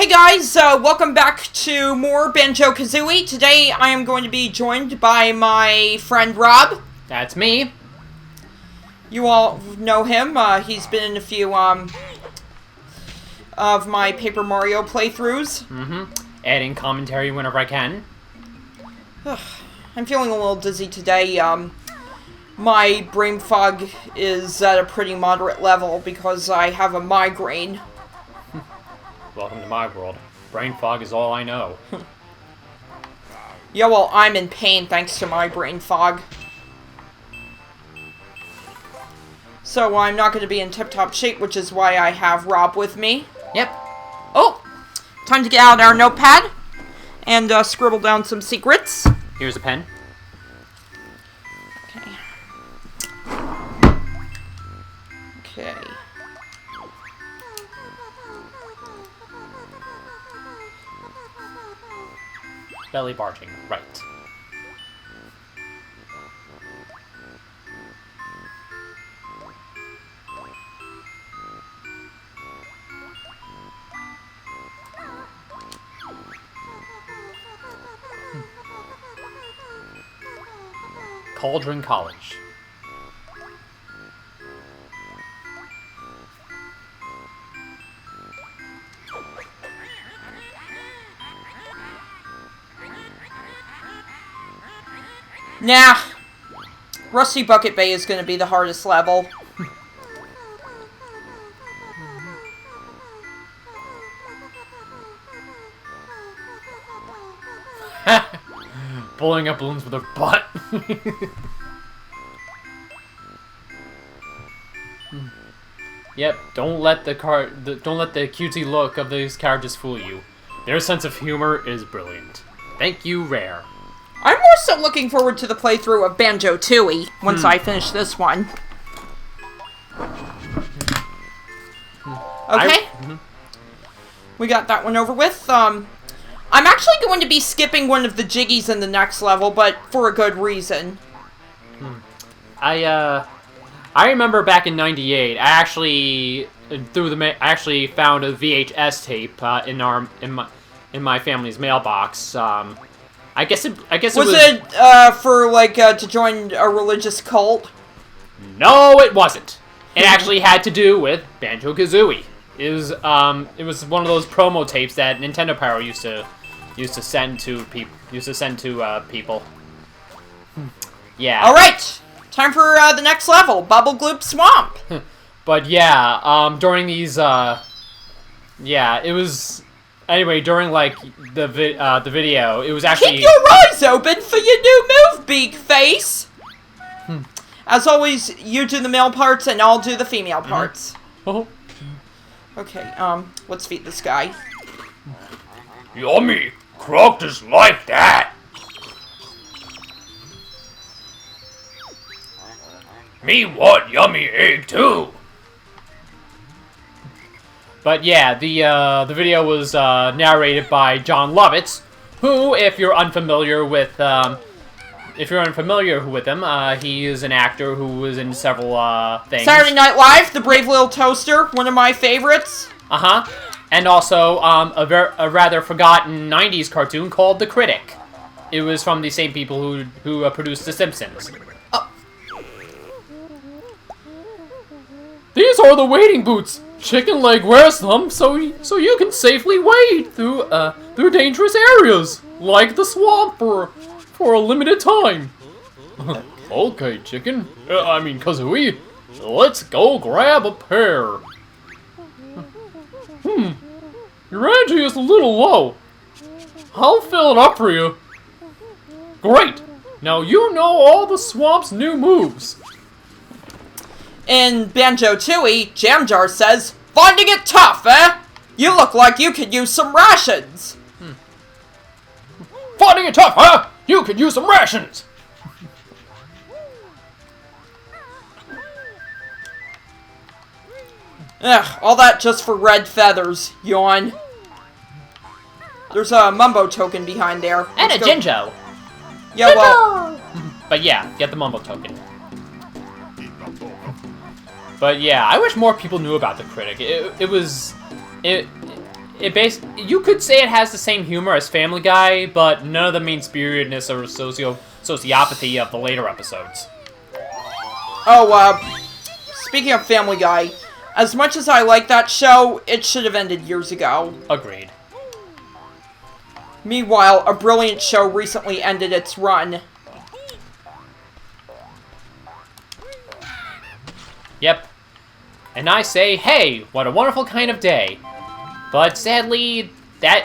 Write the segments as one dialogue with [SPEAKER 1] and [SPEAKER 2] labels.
[SPEAKER 1] guys, welcome back to more Banjo-Kazooie. Today I am going to be joined by my friend Rob.
[SPEAKER 2] That's me.
[SPEAKER 1] You all know him. He's been in a few of my Paper Mario playthroughs.
[SPEAKER 2] Adding commentary whenever I can.
[SPEAKER 1] I'm feeling a little dizzy today. My brain fog is at a pretty moderate level because I have a migraine.
[SPEAKER 2] Welcome to my world. Brain fog is all I know.
[SPEAKER 1] Yeah, well, I'm in pain thanks to my brain fog. So I'm not going to be in tip-top shape, which is why I have Rob with me.
[SPEAKER 2] Yep.
[SPEAKER 1] Oh! Time to get out our notepad and scribble down some secrets.
[SPEAKER 2] Here's a pen.
[SPEAKER 1] Okay. Okay.
[SPEAKER 2] Belly barging, right. Cauldron College.
[SPEAKER 1] Nah. Rusty Bucket Bay is going to be the hardest level.
[SPEAKER 2] Blowing up balloons with her butt. Yep, don't let the cutesy look of these characters fool you. Their sense of humor is brilliant. Thank you, Rare.
[SPEAKER 1] I'm more so looking forward to the playthrough of Banjo-Tooie once I finish this one. Okay. We got that one over with. I'm actually going to be skipping one of the jiggies in the next level, but for a good reason.
[SPEAKER 2] I remember back in '98, I actually found a VHS tape in my family's mailbox. I guess it was
[SPEAKER 1] for like to join a religious cult?
[SPEAKER 2] No, it wasn't. It actually had to do with Banjo-Kazooie. It was one of those promo tapes that Nintendo Power used to send to people. Yeah.
[SPEAKER 1] All right, time for the next level, Bubblegloop Swamp.
[SPEAKER 2] But yeah, during these it was. Anyway, during, like, the video, it was actually...
[SPEAKER 1] Keep your eyes open for your new move, Beak Face! As always, you do the male parts and I'll do the female parts.
[SPEAKER 2] Oh.
[SPEAKER 1] Okay, let's feed this guy.
[SPEAKER 3] Yummy! Characters like that! Me want yummy egg too!
[SPEAKER 2] But yeah, the video was narrated by John Lovitz, who, if you're unfamiliar with him, he is an actor who was in several things.
[SPEAKER 1] Saturday Night Live, The Brave Little Toaster, one of my favorites.
[SPEAKER 2] And also a rather forgotten '90s cartoon called The Critic. It was from the same people who produced The Simpsons. These are the wading boots. Chicken Leg wears them so you can safely wade through dangerous areas like the swamp for a limited time. Okay, Chicken. Kazooie. Let's go grab a pair. Your energy is a little low. I'll fill it up for you. Great. Now you know all the swamp's new moves.
[SPEAKER 1] In Banjo-Tooie, Jam Jar says, "Finding it tough, eh? You look like you could use some rations."
[SPEAKER 3] Finding it tough, huh? You could use some rations!
[SPEAKER 1] Ugh, all that just for red feathers. Yawn. There's a Mumbo token behind there.
[SPEAKER 2] And a Jinjo.
[SPEAKER 1] Yeah, well...
[SPEAKER 2] But yeah, get the Mumbo token. But yeah, I wish more people knew about The Critic. It you could say it has the same humor as Family Guy, but none of the mean-spiritedness or sociopathy of the later episodes.
[SPEAKER 1] Oh, speaking of Family Guy, as much as I like that show, it should have ended years ago.
[SPEAKER 2] Agreed.
[SPEAKER 1] Meanwhile, a brilliant show recently ended its run.
[SPEAKER 2] Yep. And I say, hey, what a wonderful kind of day. But sadly,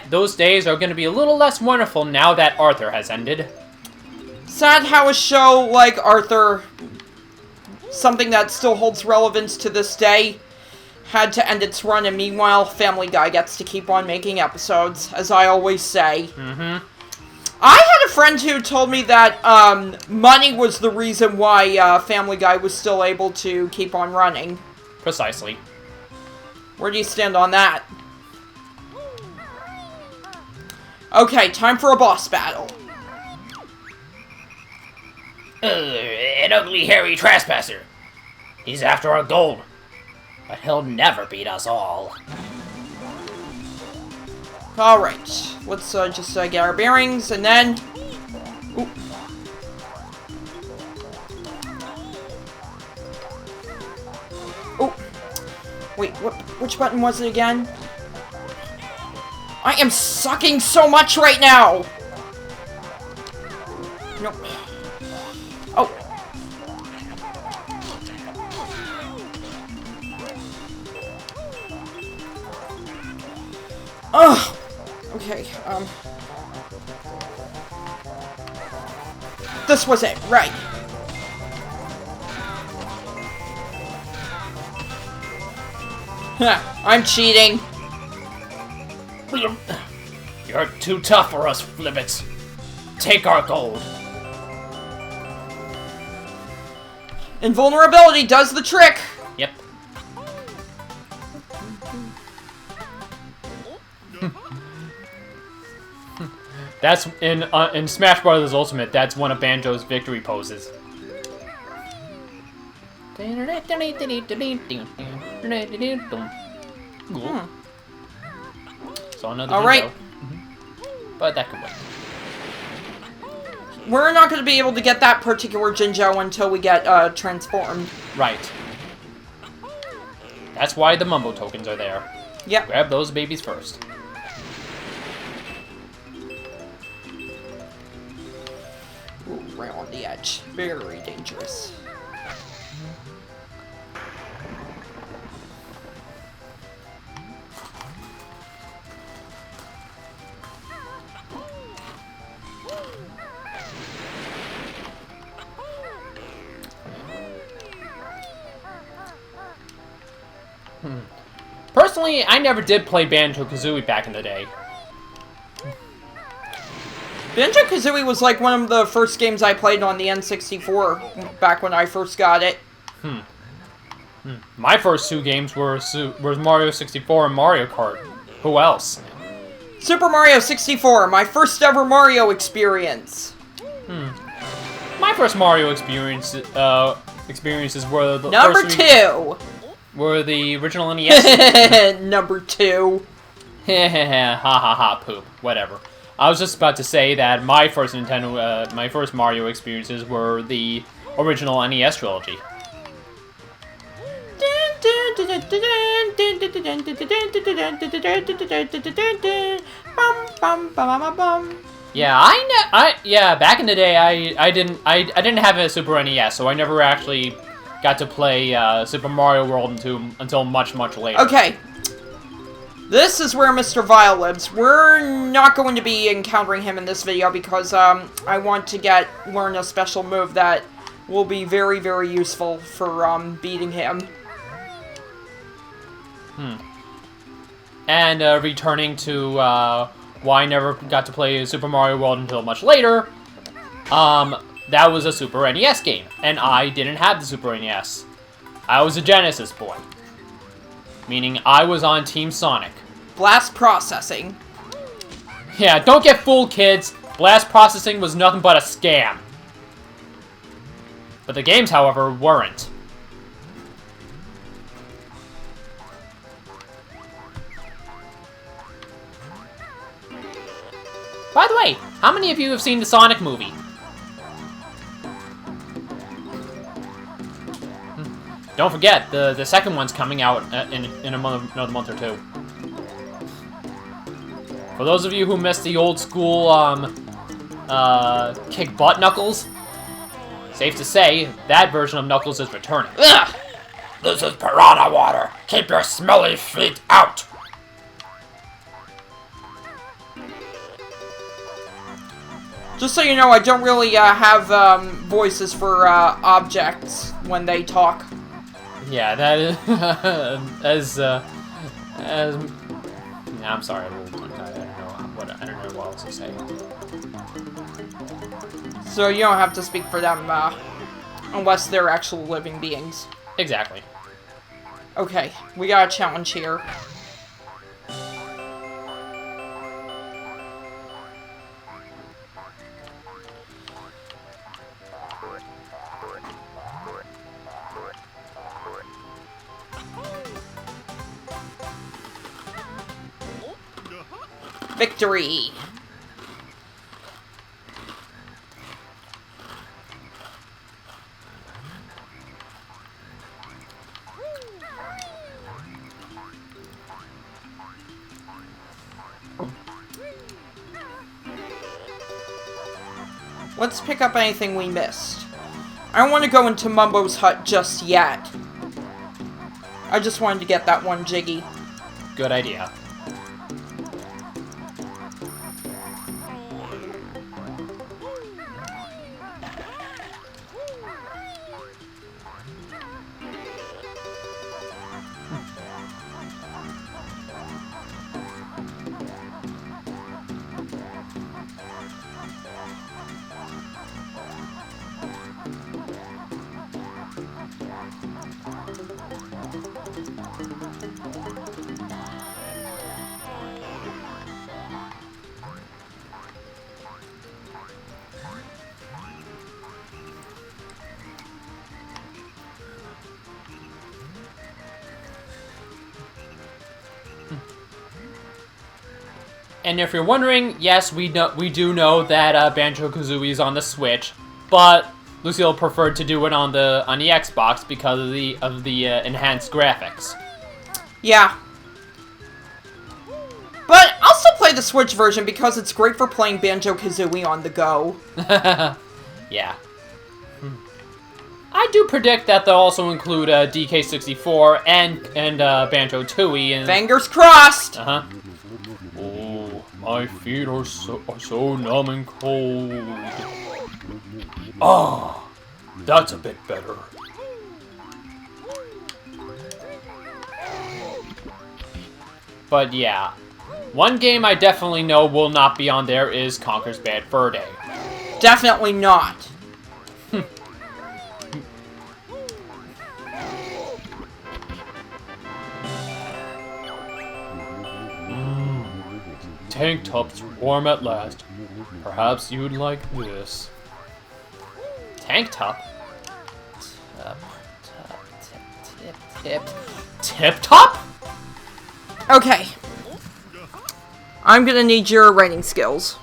[SPEAKER 2] those days are going to be a little less wonderful now that Arthur has ended.
[SPEAKER 1] Sad how a show like Arthur, something that still holds relevance to this day, had to end its run, and meanwhile, Family Guy gets to keep on making episodes, as I always say.
[SPEAKER 2] Mm-hmm.
[SPEAKER 1] I had a friend who told me that money was the reason why Family Guy was still able to keep on running.
[SPEAKER 2] Precisely.
[SPEAKER 1] Where do you stand on that? Okay, time for a boss battle.
[SPEAKER 3] An ugly, hairy trespasser. He's after our gold. But he'll never beat us all.
[SPEAKER 1] Alright, let's just get our bearings, and then... Ooh. Oh, wait, which button was it again? I am sucking so much right now! Nope. Oh. Ugh. Okay, this was it, right. I'm cheating.
[SPEAKER 3] You're too tough for us, Flibbits. Take our gold.
[SPEAKER 1] Invulnerability does the trick.
[SPEAKER 2] Yep. That's in Smash Bros. Ultimate. That's one of Banjo's victory poses. So another
[SPEAKER 1] all right.
[SPEAKER 2] But that can wait.
[SPEAKER 1] We're not going to be able to get that particular Jinjo until we get transformed.
[SPEAKER 2] Right. That's why the Mumbo tokens are there.
[SPEAKER 1] Yep.
[SPEAKER 2] Grab those babies first.
[SPEAKER 1] Ooh, right on the edge. Very dangerous.
[SPEAKER 2] Personally, I never did play Banjo-Kazooie back in the day.
[SPEAKER 1] Banjo-Kazooie was like one of the first games I played on the N64 back when I first got it.
[SPEAKER 2] My first two games were Mario 64 and Mario Kart. Who else?
[SPEAKER 1] Super Mario 64, my first ever Mario experience.
[SPEAKER 2] My first Mario experiences were the
[SPEAKER 1] Number
[SPEAKER 2] first
[SPEAKER 1] 2.
[SPEAKER 2] Were the original NES.
[SPEAKER 1] Number 2.
[SPEAKER 2] Ha ha ha poop. Whatever. I was just about to say that my first my first Mario experiences were the original NES trilogy. Yeah, back in the day, I didn't have a Super NES, so I never actually got to play Super Mario World until much later.
[SPEAKER 1] Okay. This is where Mr. Vile lives. We're not going to be encountering him in this video because I want to learn a special move that will be very, very useful for beating him.
[SPEAKER 2] And returning to why I never got to play Super Mario World until much later, that was a Super NES game, and I didn't have the Super NES. I was a Genesis boy, meaning I was on Team Sonic.
[SPEAKER 1] Blast processing.
[SPEAKER 2] Yeah, don't get fooled, kids. Blast processing was nothing but a scam. But the games, however, weren't. By the way, how many of you have seen the Sonic movie? Don't forget, the second one's coming out in another month or two. For those of you who missed the old school kick butt Knuckles, safe to say that version of Knuckles is returning.
[SPEAKER 3] Ugh! This is piranha water. Keep your smelly feet out.
[SPEAKER 1] Just so you know, I don't really have voices for objects when they talk.
[SPEAKER 2] Yeah, that is yeah, I'm sorry, I don't know what else to say.
[SPEAKER 1] So you don't have to speak for them unless they're actual living beings.
[SPEAKER 2] Exactly.
[SPEAKER 1] Okay, we got a challenge here. Victory! Let's pick up anything we missed. I don't want to go into Mumbo's hut just yet. I just wanted to get that one Jiggy.
[SPEAKER 2] Good idea. And if you're wondering, yes, we do know that Banjo-Kazooie is on the Switch, but Lucille preferred to do it on the Xbox because of the enhanced graphics.
[SPEAKER 1] Yeah. But I'll still play the Switch version because it's great for playing Banjo-Kazooie on the go.
[SPEAKER 2] Yeah. I do predict that they'll also include DK64 and Banjo-Tooie. And
[SPEAKER 1] Fingers crossed!
[SPEAKER 2] Uh-huh. Oh, my feet are so numb and cold. Oh, that's a bit better. But yeah, one game I definitely know will not be on there is Conker's Bad Fur Day.
[SPEAKER 1] Definitely not.
[SPEAKER 2] Tank top's warm at last. Perhaps you'd like this. Tank top? Tip top?
[SPEAKER 1] Okay. I'm gonna need your writing skills.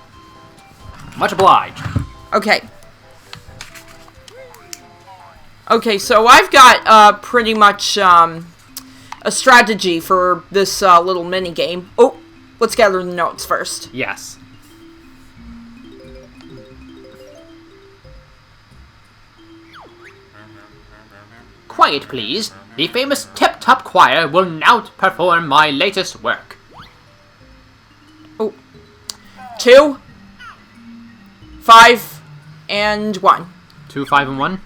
[SPEAKER 2] Much obliged.
[SPEAKER 1] Okay. Okay, so I've got pretty much a strategy for this little mini game. Oh, let's gather the notes first.
[SPEAKER 2] Yes.
[SPEAKER 3] Quiet, please. The famous Tip Top Choir will now perform my latest work.
[SPEAKER 1] Oh. 2, 5, and 1.
[SPEAKER 2] 2, 5, and 1?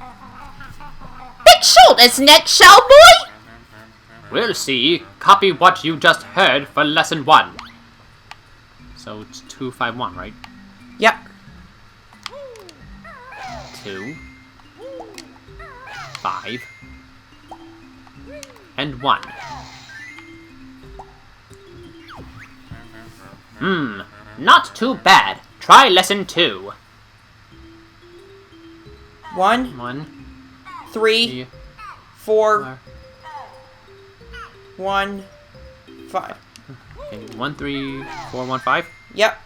[SPEAKER 3] Big shoulders, neck shell boy! We'll see. Copy what you just heard for lesson 1.
[SPEAKER 2] So it's 2, 5, 1, right?
[SPEAKER 1] Yep.
[SPEAKER 2] 2, 5, and 1.
[SPEAKER 3] Not too bad. Try lesson 2.
[SPEAKER 1] 1,
[SPEAKER 2] 1,
[SPEAKER 1] 3,
[SPEAKER 2] 3,
[SPEAKER 1] 4, 1, 5.
[SPEAKER 2] Okay, 1, 3, 4, 1, 5.
[SPEAKER 1] Yep.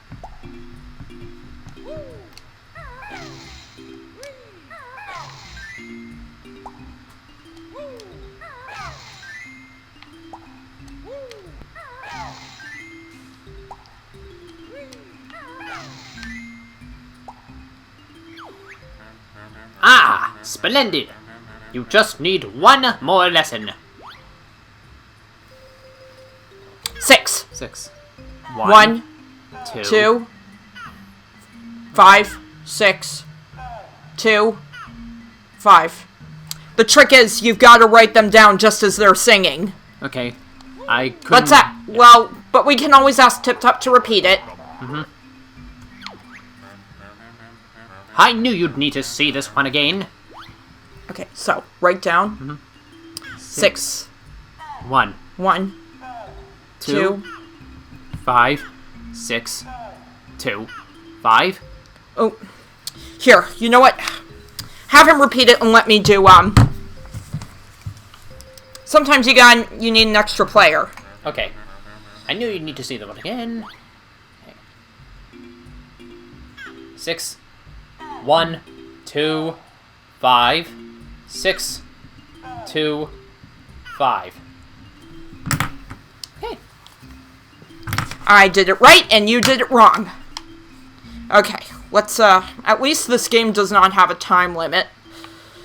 [SPEAKER 3] Splendid. You just need one more lesson.
[SPEAKER 1] 6.
[SPEAKER 3] 6.
[SPEAKER 1] 1,
[SPEAKER 3] 2.
[SPEAKER 1] 2, 5, 6, 2, 5. The trick is, you've got to write them down just as they're singing.
[SPEAKER 3] Okay. I couldn't...
[SPEAKER 1] What's that? Well, but we can always ask Tip Top to repeat it.
[SPEAKER 3] I knew you'd need to see this one again.
[SPEAKER 1] Okay, so, write down. 6.
[SPEAKER 3] 1,
[SPEAKER 1] 1, 2.
[SPEAKER 3] 5, 6, 2, 5.
[SPEAKER 1] Oh, here, you know what? Have him repeat it and let me do, Sometimes you need an extra player.
[SPEAKER 3] Okay. I knew you'd need to see the one again. Okay. 6, 1, 2, 5, 6, 2, 5. Okay.
[SPEAKER 1] I did it right and you did it wrong. Okay, let's, at least this game does not have a time limit.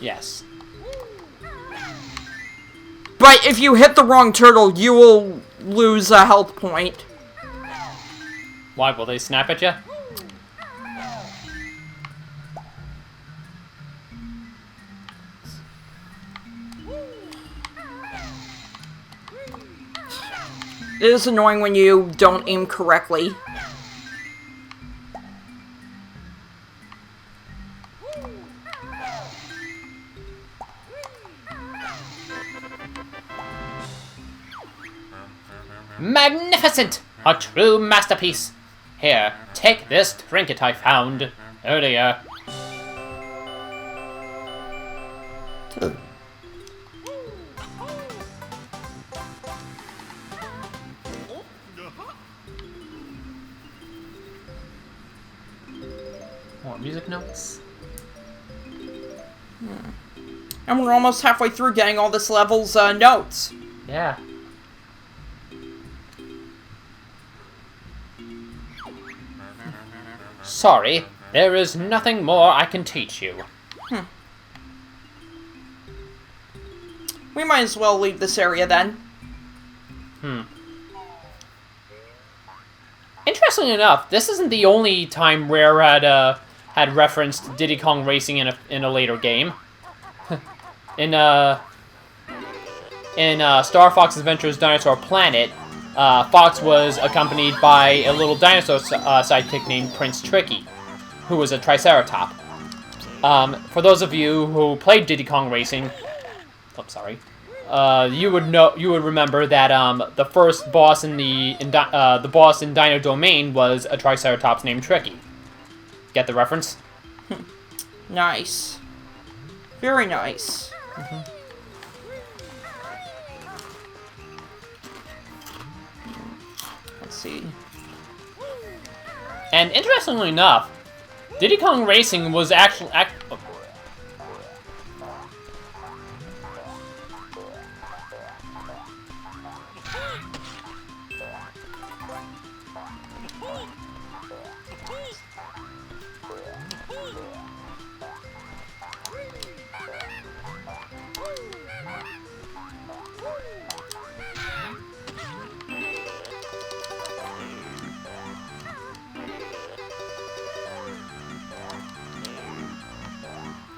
[SPEAKER 3] Yes.
[SPEAKER 1] But if you hit the wrong turtle, you will lose a health point.
[SPEAKER 3] Why, will they snap at you?
[SPEAKER 1] It is annoying when you don't aim correctly.
[SPEAKER 3] Magnificent! A true masterpiece. Here, take this trinket I found earlier. More music notes.
[SPEAKER 1] And we're almost halfway through getting all this level's notes.
[SPEAKER 3] Yeah. Sorry, there is nothing more I can teach you.
[SPEAKER 1] We might as well leave this area then.
[SPEAKER 3] Interestingly enough, this isn't the only time Rare had referenced Diddy Kong Racing in a later game. in Star Fox Adventures Dinosaur Planet, Fox was accompanied by a little dinosaur sidekick named Prince Tricky, who was a Triceratops. For those of you who played Diddy Kong Racing, you would remember that the first boss in the boss in Dino Domain was a Triceratops named Tricky. Get the reference?
[SPEAKER 1] Nice. Very nice. Let's see.
[SPEAKER 3] And interestingly enough, Diddy Kong Racing was actually...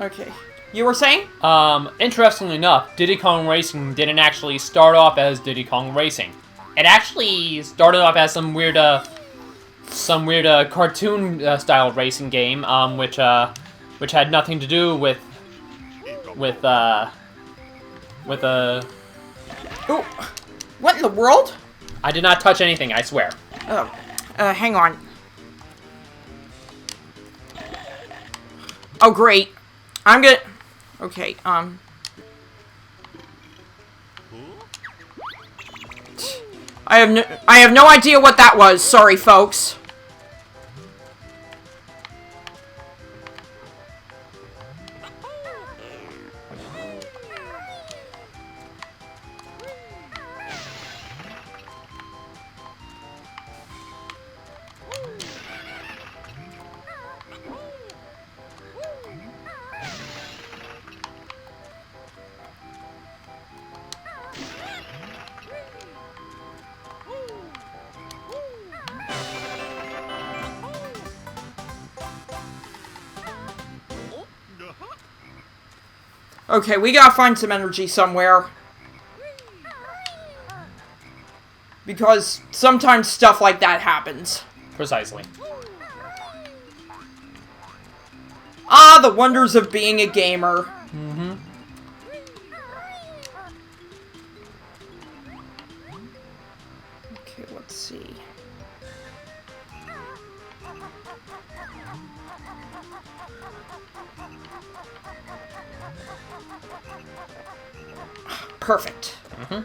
[SPEAKER 1] Okay. You were saying?
[SPEAKER 3] Interestingly enough, Diddy Kong Racing didn't actually start off as Diddy Kong Racing. It actually started off as some weird cartoon style racing game, which had nothing to do with
[SPEAKER 1] Ooh. What in the world?
[SPEAKER 3] I did not touch anything, I swear.
[SPEAKER 1] Oh. Hang on. Oh, great. I'm gonna... Okay, I have no idea what that was. Sorry, folks. Okay, we gotta find some energy somewhere. Because sometimes stuff like that happens.
[SPEAKER 3] Precisely.
[SPEAKER 1] Ah, the wonders of being a gamer.
[SPEAKER 3] Mm-hmm.
[SPEAKER 1] Okay, let's see. Perfect.
[SPEAKER 3] Mm-hmm.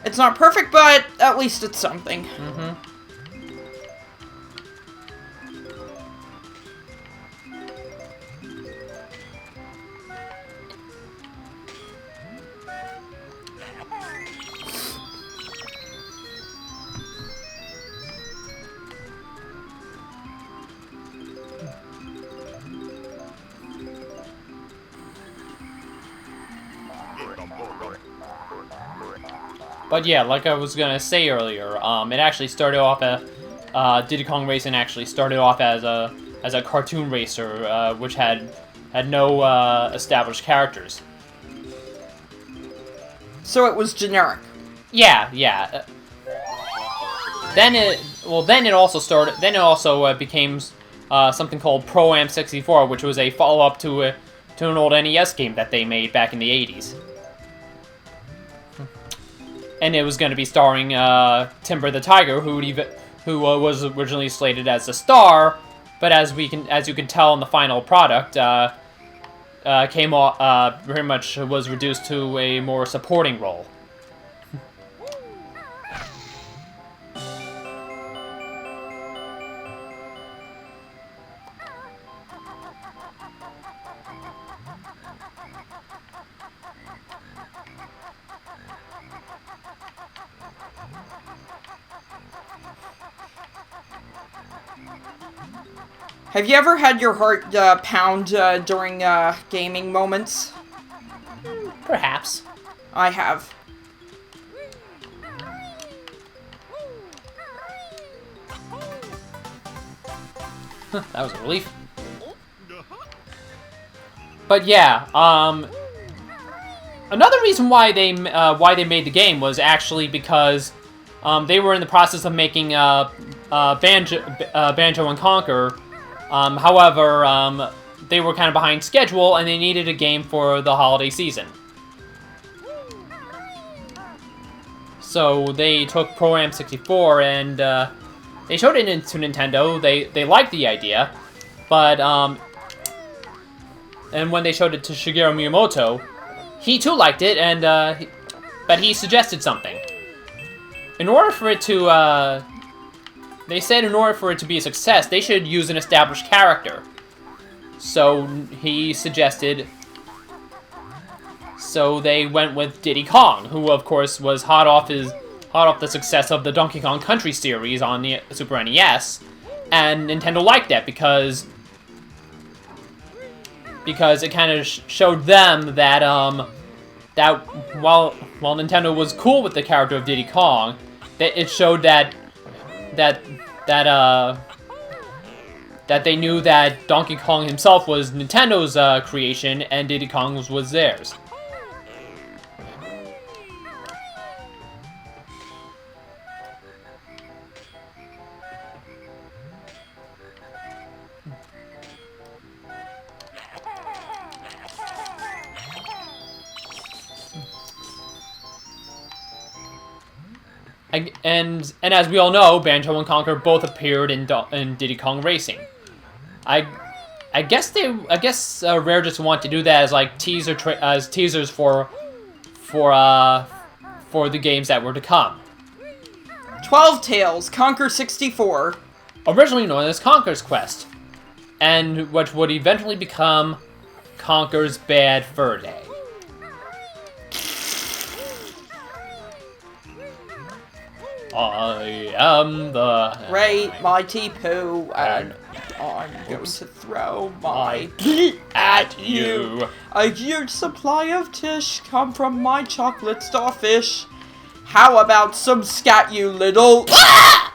[SPEAKER 1] It's not perfect, but at least it's something.
[SPEAKER 3] Mm-hmm. But yeah, like I was gonna say earlier, it actually started off Diddy Kong Racing actually started off as a cartoon racer, which had no established characters.
[SPEAKER 1] So it was generic.
[SPEAKER 3] Yeah, yeah. Then it also became something called Pro Am 64, which was a follow-up to an old NES game that they made back in the 80s. And it was going to be starring Timber the Tiger, who was originally slated as the star, but as you can tell in the final product, came off pretty much was reduced to a more supporting role.
[SPEAKER 1] Have you ever had your heart pound during gaming moments?
[SPEAKER 3] Perhaps.
[SPEAKER 1] I have.
[SPEAKER 3] That was a relief. But yeah, another reason why they made the game was actually because they were in the process of making Banjo and Conquer. However, they were kind of behind schedule, and they needed a game for the holiday season. So they took Pro Am 64 and they showed it to Nintendo. They liked the idea, but and when they showed it to Shigeru Miyamoto, he too liked it, and but he suggested something. In order for it to they said in order for it to be a success, they should use an established character. So he suggested. So they went with Diddy Kong, who of course was hot off the success of the Donkey Kong Country series on the Super NES, and Nintendo liked that because it kind of showed them that that while Nintendo was cool with the character of Diddy Kong, that it showed that they knew that Donkey Kong himself was Nintendo's creation and Diddy Kong was theirs. And as we all know, Banjo and Conquer both appeared in Diddy Kong Racing. I guess Rare just want to do that as like teasers for the games that were to come.
[SPEAKER 1] 12 Tales, Conquer 64.
[SPEAKER 3] Originally known as Conquer's Quest, and which would eventually become Conquer's Bad Fur Day. I am the
[SPEAKER 1] Great mighty Pooh, and I'm going to throw my at you. A huge supply of tish come from my chocolate starfish. How about some scat, you little... Ah!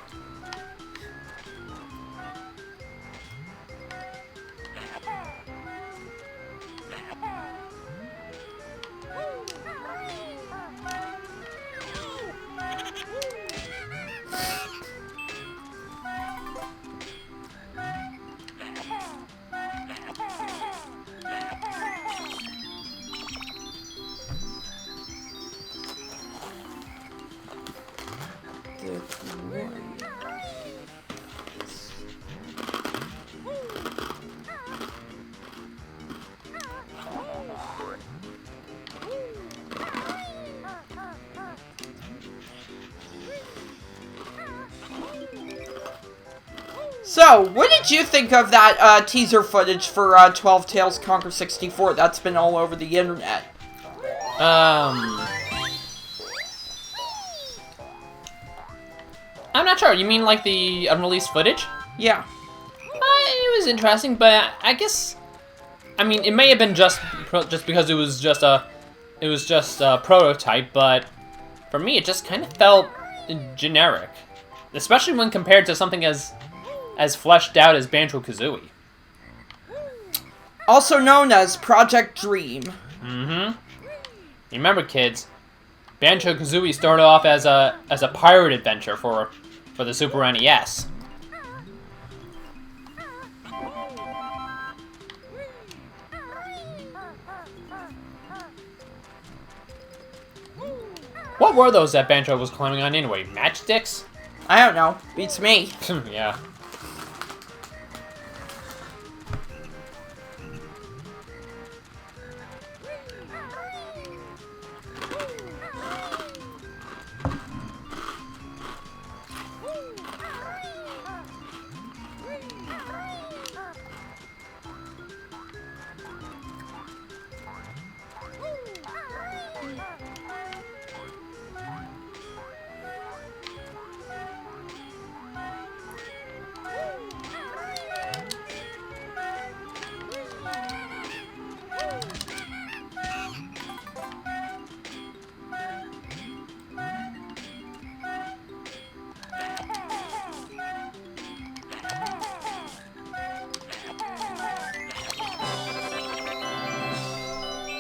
[SPEAKER 1] So, what did you think of that teaser footage for 12 Tales Conquer 64 that's been all over the internet?
[SPEAKER 3] I'm not sure. You mean like the unreleased footage?
[SPEAKER 1] Yeah.
[SPEAKER 3] It was interesting, but I guess, I mean, it may have been just because it was just a prototype, but for me, it just kind of felt generic, especially when compared to something as fleshed out as Banjo-Kazooie.
[SPEAKER 1] Also known as Project Dream.
[SPEAKER 3] Mm-hmm. Remember, kids, Banjo-Kazooie started off as a pirate adventure for the Super NES. What were those that Banjo was climbing on anyway? Matchsticks?
[SPEAKER 1] I don't know. Beats me.
[SPEAKER 3] Yeah.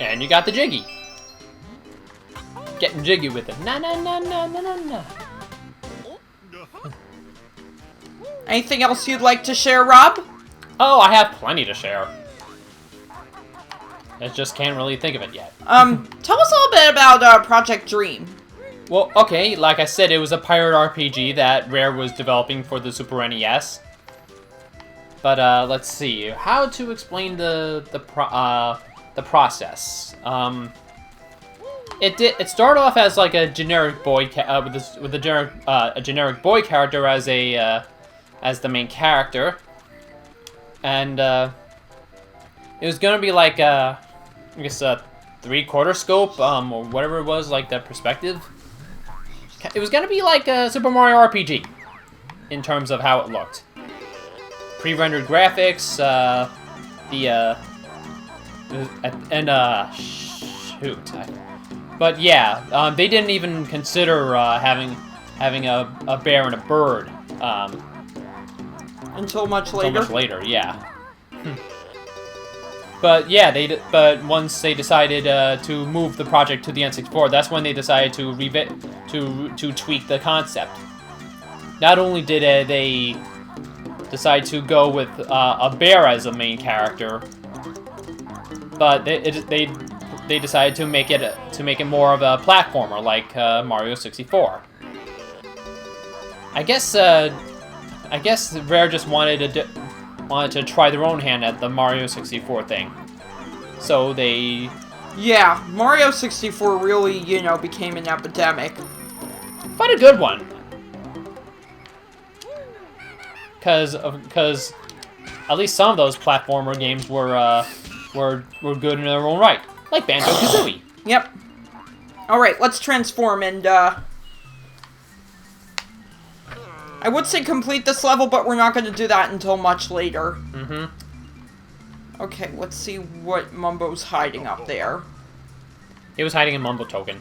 [SPEAKER 3] And you got the jiggy. Getting jiggy with it. Na na na na na na na.
[SPEAKER 1] Anything else you'd like to share, Rob?
[SPEAKER 3] Oh, I have plenty to share. I just can't really think of it yet.
[SPEAKER 1] Tell us a little bit about Project Dream.
[SPEAKER 3] Well, okay, like I said, it was a pirate RPG that Rare was developing for the Super NES. But let's see how to explain the process. It started off as like a generic boy with a generic boy character as the main character, and it was gonna be like I guess a 3/4 scope or whatever it was, like the perspective. It was gonna be like a Super Mario RPG in terms of how it looked. Pre-rendered graphics, shoot. But yeah, they didn't even consider having a bear and a bird
[SPEAKER 1] Until much later.
[SPEAKER 3] so much later. Yeah. But yeah, but once they decided to move the project to the N64, that's when they decided to tweak the concept. Not only did they decide to go with a bear as a main character, but they decided to make it more of a platformer like Mario 64. I guess Rare just wanted to try their own hand at the Mario 64 thing. So they...
[SPEAKER 1] Yeah, Mario 64 really, became an epidemic.
[SPEAKER 3] But a good one. Because at least some of those platformer games were good in their own right. Like Banjo-Kazooie.
[SPEAKER 1] Yep. Alright, let's transform and, I would say complete this level, but we're not going to do that until much later.
[SPEAKER 3] Mm-hmm.
[SPEAKER 1] Okay, let's see what Mumbo's hiding up there.
[SPEAKER 3] He was hiding a Mumbo token.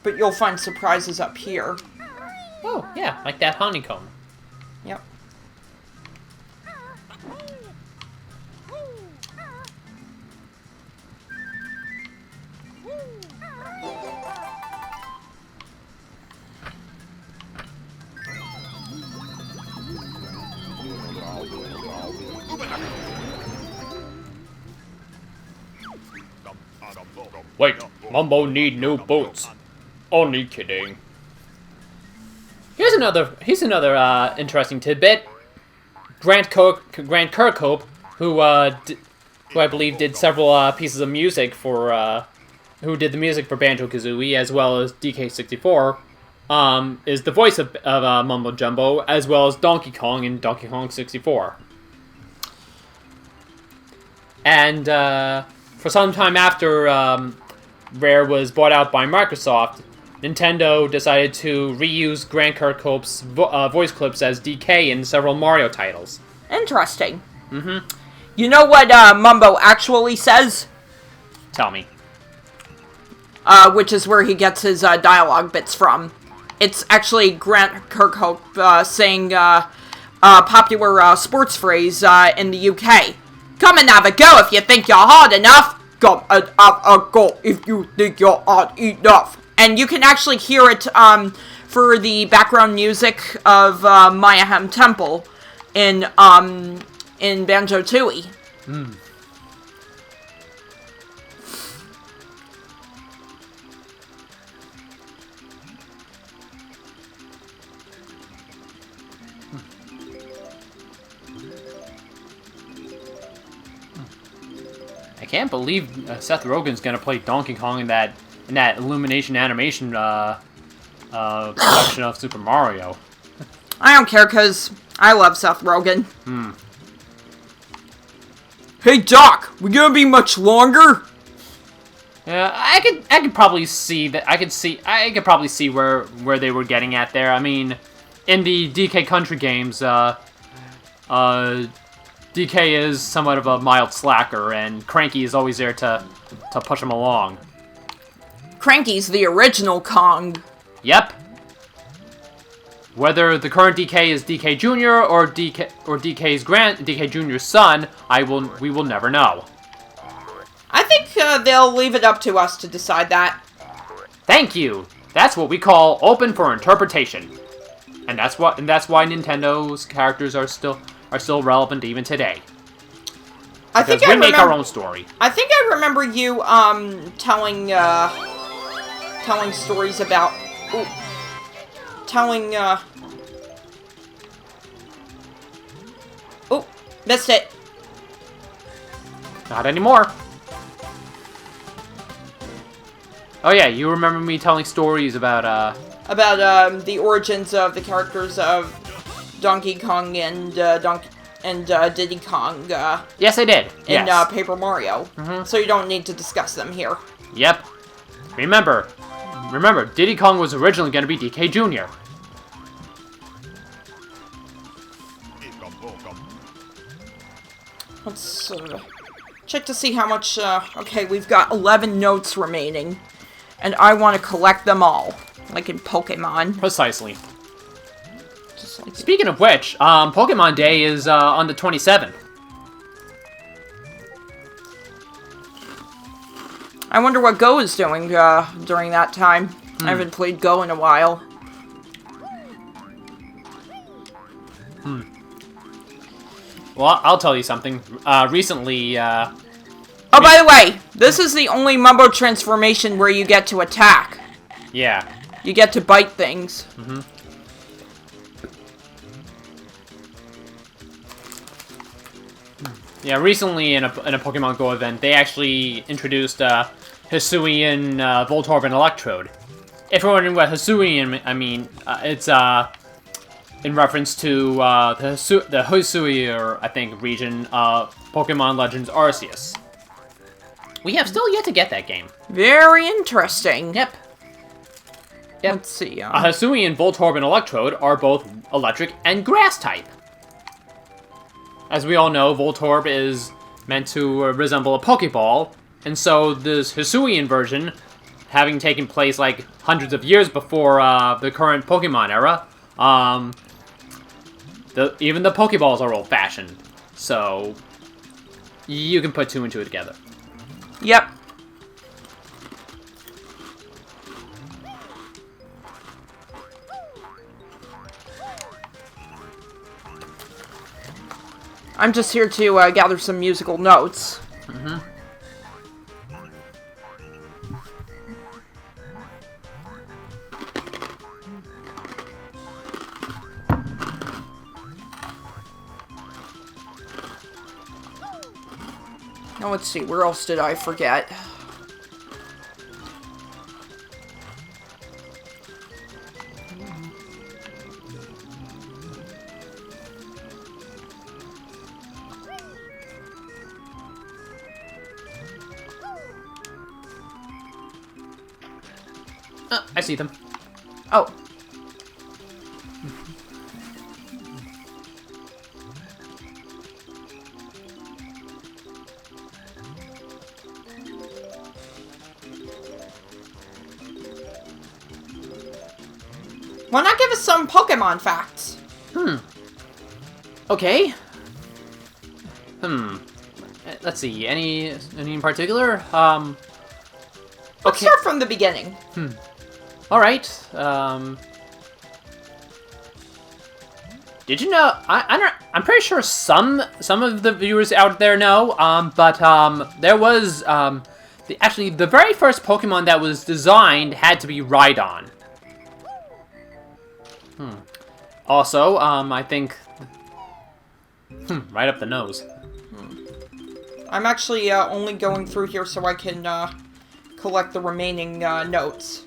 [SPEAKER 1] But you'll find surprises up here.
[SPEAKER 3] Oh, yeah, like that honeycomb.
[SPEAKER 1] Yep.
[SPEAKER 2] Wait, Mumbo need new boots.
[SPEAKER 3] Only kidding. Here's another interesting tidbit. Grant Kirkhope, who I believe did several pieces of music for, who did the music for Banjo-Kazooie as well as DK64, is the voice of Mumbo Jumbo as well as Donkey Kong in Donkey Kong 64. And for some time after Rare was bought out by Microsoft, Nintendo decided to reuse Grant Kirkhope's voice clips as DK in several Mario titles.
[SPEAKER 1] Interesting. Mm-hmm. You know what Mumbo actually says?
[SPEAKER 3] Tell me.
[SPEAKER 1] Which is where he gets his dialogue bits from. It's actually Grant Kirkhope saying popular sports phrase in the UK. Come and have a go if you think you're hard enough. Come and have a go if you think you're hard enough. And you can actually hear it for the background music of Mayahem Temple in Banjo-Tooie.
[SPEAKER 3] Mm. I can't believe Seth Rogen's gonna play Donkey Kong in that Illumination animation production of Super Mario.
[SPEAKER 1] I don't care, because I love Seth Rogen. Hey, Doc, we gonna be much longer?
[SPEAKER 3] Yeah, I could probably see that. I could probably see where they were getting at there. I mean, in the DK Country games, DK is somewhat of a mild slacker, and Cranky is always there to push him along.
[SPEAKER 1] Cranky's the original Kong.
[SPEAKER 3] Yep. Whether the current DK is DK Jr. or DK Jr.'s son, we will never know.
[SPEAKER 1] I think they'll leave it up to us to decide that.
[SPEAKER 3] Thank you. That's what we call open for interpretation, and that's why Nintendo's characters are still relevant even today. Because we make our own story.
[SPEAKER 1] I think I remember you telling stories about missed it.
[SPEAKER 3] Not anymore. Oh yeah, you remember me telling stories about
[SPEAKER 1] the origins of the characters of Donkey Kong and Diddy Kong.
[SPEAKER 3] Yes, I did.
[SPEAKER 1] In
[SPEAKER 3] yes.
[SPEAKER 1] Paper Mario.
[SPEAKER 3] Mm-hmm.
[SPEAKER 1] So you don't need to discuss them here.
[SPEAKER 3] Yep. Remember, Diddy Kong was originally going to be DK Jr.
[SPEAKER 1] Let's check to see how much. Okay, we've got 11 notes remaining, and I want to collect them all, like in Pokemon.
[SPEAKER 3] Precisely.
[SPEAKER 1] Like
[SPEAKER 3] Speaking of which, Pokemon Day is on the 27th.
[SPEAKER 1] I wonder what Go is doing during that time. I haven't played Go in a while.
[SPEAKER 3] Well, I'll tell you something. Recently,
[SPEAKER 1] Oh, by the way, this is the only Mumbo transformation where you get to attack.
[SPEAKER 3] Yeah.
[SPEAKER 1] You get to bite things.
[SPEAKER 3] Mm-hmm. Yeah, recently in a Pokemon Go event, they actually introduced Hisuian, Voltorb, and Electrode. If you're wondering what Hisuian, I mean, it's in reference to the Hisui, I think, region of Pokemon Legends Arceus. We have still yet to get that game.
[SPEAKER 1] Very interesting.
[SPEAKER 3] Yep.
[SPEAKER 1] Let's see.
[SPEAKER 3] Hisuian, Voltorb, and Electrode are both electric and grass type. As we all know, Voltorb is meant to resemble a Pokeball, and so this Hisuian version, having taken place like hundreds of years before the current Pokemon era, even the Pokeballs are old-fashioned, so you can put two and two together.
[SPEAKER 1] Yep. I'm just here to gather some musical notes. Now let's see, where else did I forget?
[SPEAKER 3] I see them.
[SPEAKER 1] Oh. Why not give us some Pokemon facts?
[SPEAKER 3] Okay. Let's see. Any in particular?
[SPEAKER 1] Let's
[SPEAKER 3] Okay.
[SPEAKER 1] start from the beginning.
[SPEAKER 3] All right. Did you know? I'm pretty sure some of the viewers out there know. But there was actually the very first Pokemon that was designed had to be Rhydon. Also, I think. Right up the nose.
[SPEAKER 1] I'm actually only going through here so I can collect the remaining notes.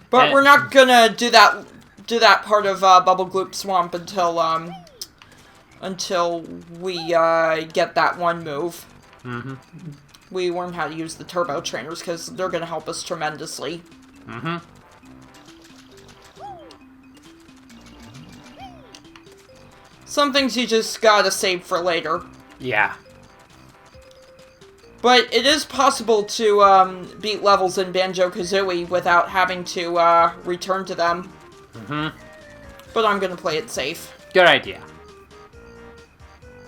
[SPEAKER 1] But we're not gonna do that part of Bubblegloop Swamp until we get that one move. We learn how to use the Turbo Trainers because they're gonna help us tremendously. Some things you just gotta save for later.
[SPEAKER 3] Yeah.
[SPEAKER 1] But it is possible to beat levels in Banjo-Kazooie without having to return to them. But I'm gonna play it safe.
[SPEAKER 3] Good idea.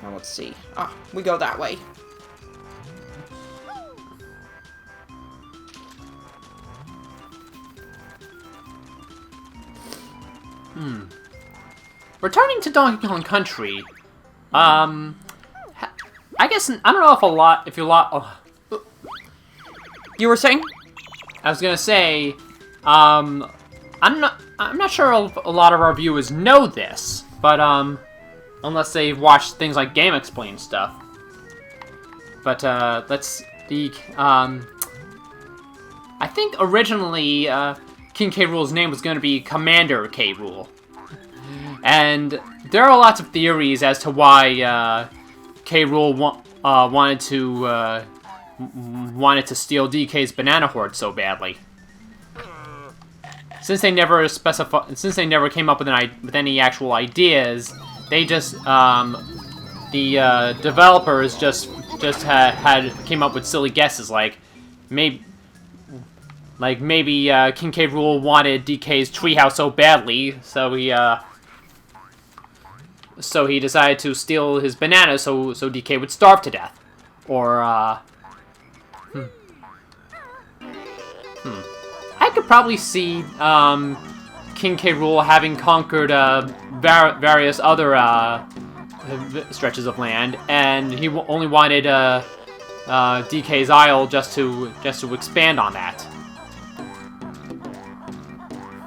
[SPEAKER 1] Now let's see. Ah, we go that way.
[SPEAKER 3] Returning to Donkey Kong Country, I guess I don't know if
[SPEAKER 1] You were saying?
[SPEAKER 3] I was gonna say, I'm not sure a lot of our viewers know this, but unless they've watched things like Game Explain stuff. But I think originally King K. Rool's name was gonna be Commander K. Rool. And there are lots of theories as to why K. Rool wanted to steal DK's banana horde so badly. Since they never came up with any actual ideas, they just the developers just came up with silly guesses like maybe King K. Rool wanted DK's treehouse so badly, so he decided to steal his banana so DK would starve to death. Or, I could probably see, King K. Rool having conquered, various other, stretches of land, and he only wanted, DK's Isle just to expand on that.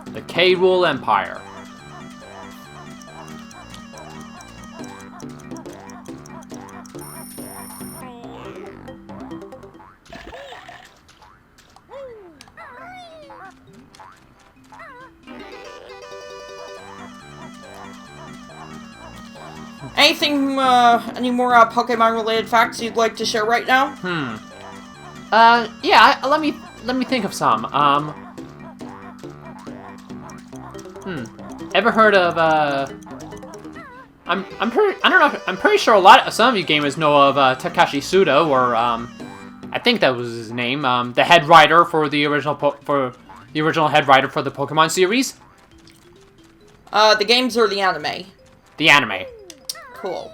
[SPEAKER 3] The K. Rool Empire.
[SPEAKER 1] Anything, any more Pokemon-related facts you'd like to share right now?
[SPEAKER 3] Yeah. Let me think of some. Ever heard of I'm pretty sure some of you gamers know of Takashi Suda, or I think that was his name, the head writer for the original head writer for the Pokemon series.
[SPEAKER 1] The games or the anime?
[SPEAKER 3] The anime.
[SPEAKER 1] Cool.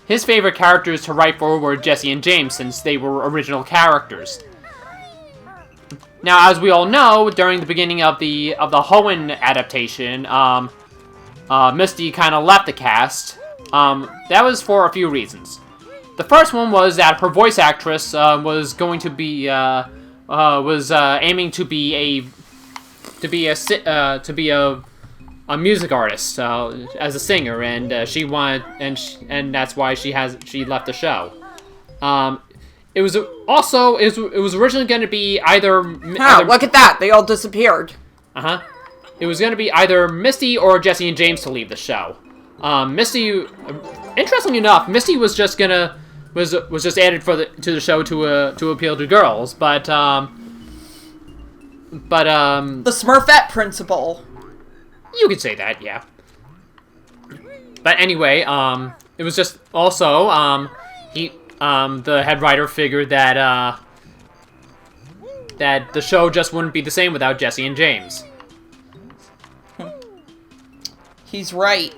[SPEAKER 3] His favorite characters to write for were Jesse and James, since they were original characters. Now, as we all know, during the beginning of the Hoenn adaptation, Misty kind of left the cast. That was for a few reasons. The first one was that her voice actress was going to be aiming to be a a music artist as a singer, and she wanted, and that's why she left the show. It was originally going to be either.
[SPEAKER 1] Look at that! They all disappeared.
[SPEAKER 3] It was going to be either Misty or Jesse and James to leave the show. Misty, interestingly enough, Misty was just added to the show to appeal to girls, but the
[SPEAKER 1] Smurfette principle.
[SPEAKER 3] You could say that, yeah. But anyway, it was just also the head writer figured that that the show just wouldn't be the same without Jesse and James.
[SPEAKER 1] He's right.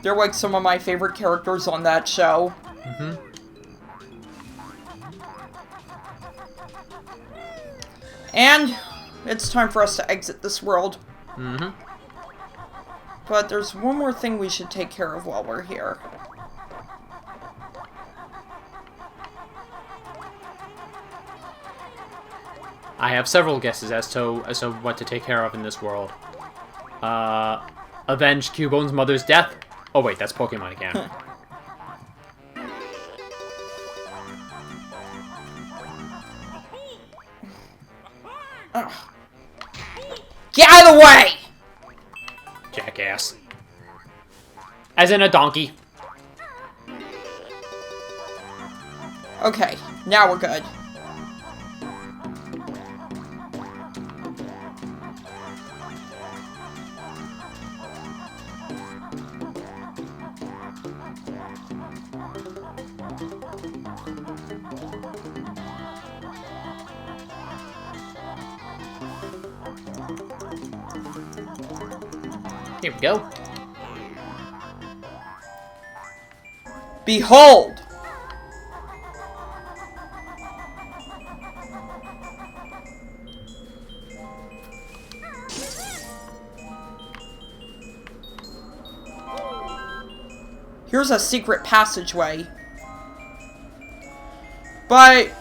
[SPEAKER 1] They're like some of my favorite characters on that show. And it's time for us to exit this world. But there's one more thing we should take care of while we're here.
[SPEAKER 3] I have several guesses as to what to take care of in this world. Avenge Cubone's mother's death. Oh wait, that's Pokemon again.
[SPEAKER 1] Get out of the way!
[SPEAKER 3] Jackass. As in a donkey.
[SPEAKER 1] Okay, now we're good.
[SPEAKER 3] Here we go.
[SPEAKER 1] Behold! Here's a secret passageway. But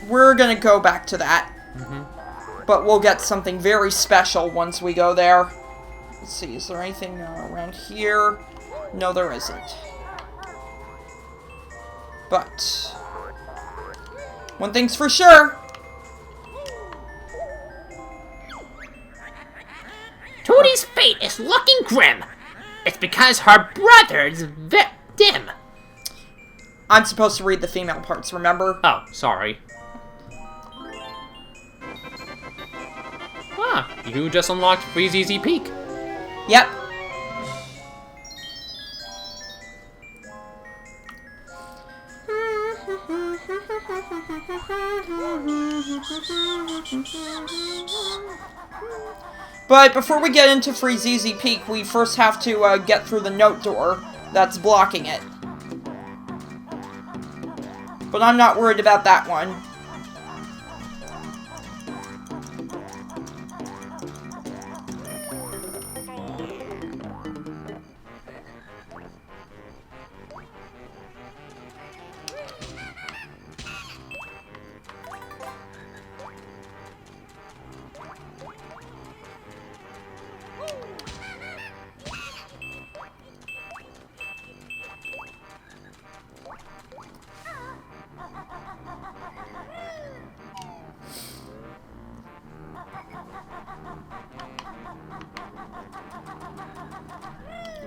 [SPEAKER 1] we're gonna go back to that. But we'll get something very special once we go there. Let's see, is there anything around here? No, there isn't. But one thing's for sure.
[SPEAKER 4] Tooty's fate is looking grim. It's because her brother's dim.
[SPEAKER 1] I'm supposed to read the female parts, remember?
[SPEAKER 3] Oh, sorry. Ah, you just unlocked Freeze Easy Peak.
[SPEAKER 1] Yep. But before we get into Freeze Easy Peak, we first have to get through the note door that's blocking it. But I'm not worried about that one.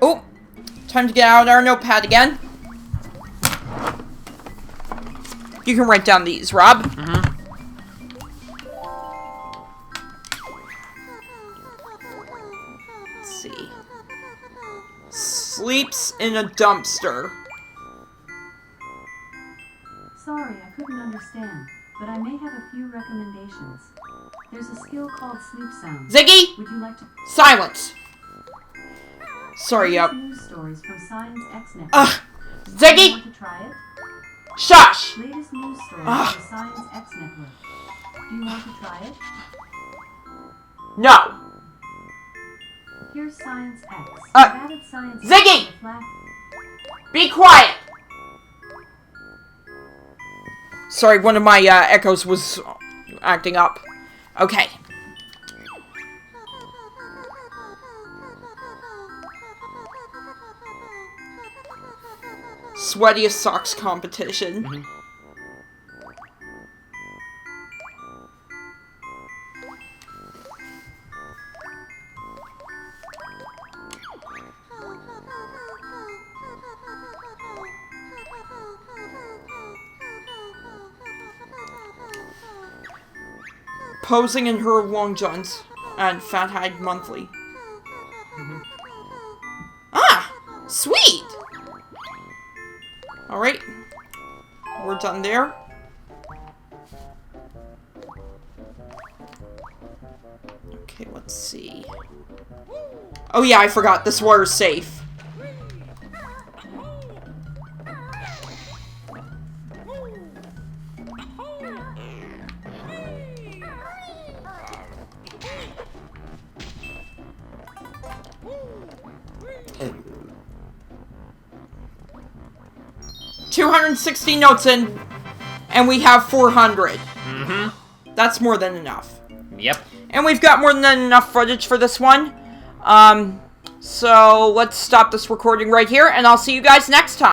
[SPEAKER 1] Oh, time to get out our notepad again. You can write down these, Rob. Let's see. Sleeps in a dumpster.
[SPEAKER 5] Sorry, I couldn't understand, but I may have a few recommendations. There's a skill called sleep sounds.
[SPEAKER 1] Ziggy!
[SPEAKER 5] Would you like to...
[SPEAKER 1] Silence! Sorry,
[SPEAKER 5] Latest news stories from Science X Network.
[SPEAKER 1] Ugh!
[SPEAKER 5] Do you
[SPEAKER 1] Ziggy!
[SPEAKER 5] want to try it?
[SPEAKER 1] Shush!
[SPEAKER 5] Latest news stories
[SPEAKER 1] Ugh.
[SPEAKER 5] from Science X Network. Do you want to try it?
[SPEAKER 1] No!
[SPEAKER 5] Here's Science X.
[SPEAKER 1] Uh,
[SPEAKER 5] I've added Science X
[SPEAKER 1] Ziggy!
[SPEAKER 5] to the flag-
[SPEAKER 1] Be quiet! Sorry, one of my echoes was acting up. Okay. Sweatiest socks competition. Posing in her long johns and Fat Hide Monthly. Ah! Sweet! Alright. We're done there. Okay, let's see. Oh yeah, I forgot. This water's safe. $260 notes in, and we have 400. That's more than enough.
[SPEAKER 3] Yep.
[SPEAKER 1] And we've got more than enough footage for this one. So let's stop this recording right here, and I'll see you guys next time.